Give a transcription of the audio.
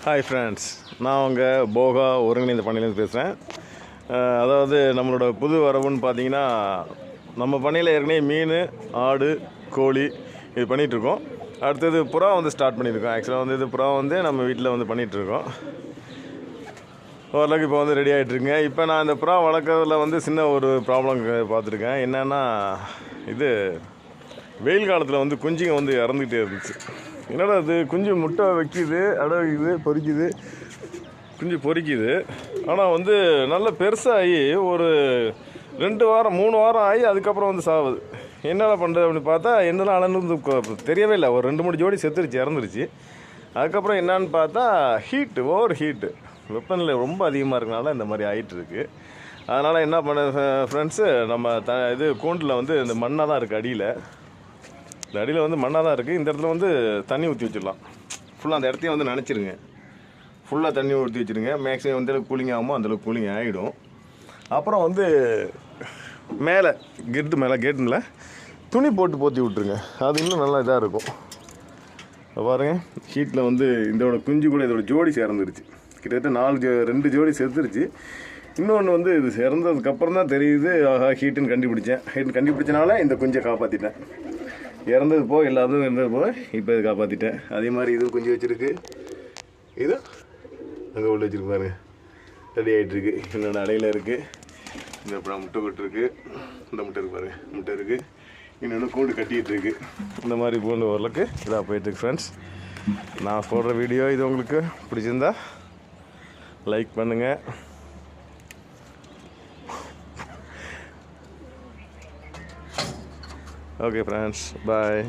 Hi friends, நான் உங்கள் போகா ஒருங்கிணைந்த பண்ணையிலேருந்து பேசுகிறேன். அதாவது நம்மளோட புது வரவுன்னு பார்த்தீங்கன்னா, நம்ம பண்ணையில் ஏற்கனவே மீன், ஆடு, கோழி இது பண்ணிகிட்ருக்கோம். அடுத்தது புறா வந்து ஸ்டார்ட் பண்ணியிருக்கோம். ஆக்சுவலாக வந்து இது புறா வந்து நம்ம வீட்டில் வந்து பண்ணிகிட்ருக்கோம். ஓரளவுக்கு இப்போ வந்து ரெடி ஆகிட்ருக்குங்க. இப்போ நான் இந்த புறா வளர்க்குறதுல வந்து சின்ன ஒரு ப்ராப்ளம் பார்த்துருக்கேன். என்னென்னா, இது வெயில் காலத்தில் வந்து குஞ்சுங்க வந்து இறந்துக்கிட்டே இருந்துச்சு. என்னடா அது, குஞ்சு முட்டை வைக்கிது, அடை வைக்குது, பொரிக்குது, குஞ்சு பொரிக்குது. ஆனால் வந்து நல்ல பெருசாகி ஒரு 2 வாரம் 3 வாரம் ஆகி அதுக்கப்புறம் வந்து சாவுது. என்னடா பண்ணுறது அப்படின்னு பார்த்தா என்னெல்லாம் அளந்து தெரியவே இல்லை. ஒரு 2-3 ஜோடி செத்துருச்சு, இறந்துருச்சு. அதுக்கப்புறம் என்னான்னு பார்த்தா ஓவர் ஹீட்டு, வெப்பநிலை ரொம்ப அதிகமாக இருக்கனால இந்த மாதிரி ஆகிட்டுருக்கு. அதனால் என்ன பண்ண ஃப்ரெண்ட்ஸு, நம்ம இது கூண்டில் வந்து இந்த மண்ணாக தான் இருக்குது. இந்த அடியில் வந்து மண்ணாக தான் இருக்குது. இந்த இடத்துல வந்து தண்ணி ஊற்றி வச்சிடலாம். ஃபுல்லாக அந்த இடத்தையும் வந்து நினச்சிருங்க. ஃபுல்லாக தண்ணி ஊற்றி வச்சுருங்க. மேக்ஸிமம் எந்தளவுக்கு கூலிங் ஆகுமோ அந்தளவுக்கு கூலிங் ஆகிடும். அப்புறம் வந்து மேலே கேட்டுல துணி போட்டு போற்றி விட்ருங்க. அது இன்னும் நல்லா இதாக இருக்கும். பாருங்கள், ஹீட்டில் வந்து இதோட குஞ்சு கூட இதோட ஜோடி சேர்ந்துருச்சு. கிட்டத்தட்ட 2 ஜோடி செத்துருச்சு. இன்னொன்று வந்து இது இறந்ததுக்கப்புறம் தான் தெரியுது, ஹீட்டுன்னு கண்டுபிடிச்சனால இந்த குஞ்சை காப்பாற்றிட்டேன். இறந்தது போக எல்லாத்தையும் இருந்தது போக இப்போ இது காப்பாற்றிட்டேன். அதே மாதிரி இது குஞ்சு வச்சுருக்கு. இது அங்கே உள்ள வச்சுருக்கு பாருங்க, ரெடி ஆகிட்டுருக்கு. என்னோட அடையில் இருக்குது. இந்த அப்புறம் முட்டை கொட்டுருக்கு. இந்த முட்டை இருக்குது பாருங்க, முட்டை இருக்குது. இன்னொன்று கூண்டு கட்டிகிட்டு இருக்குது. இந்த மாதிரி கூண்டு ஓரளவுக்கு இதாக போயிட்டுருக்கு. ஃப்ரெண்ட்ஸ், நான் போடுற வீடியோ இது உங்களுக்கு பிடிச்சிருந்தா லைக் பண்ணுங்கள். Okay friends, bye.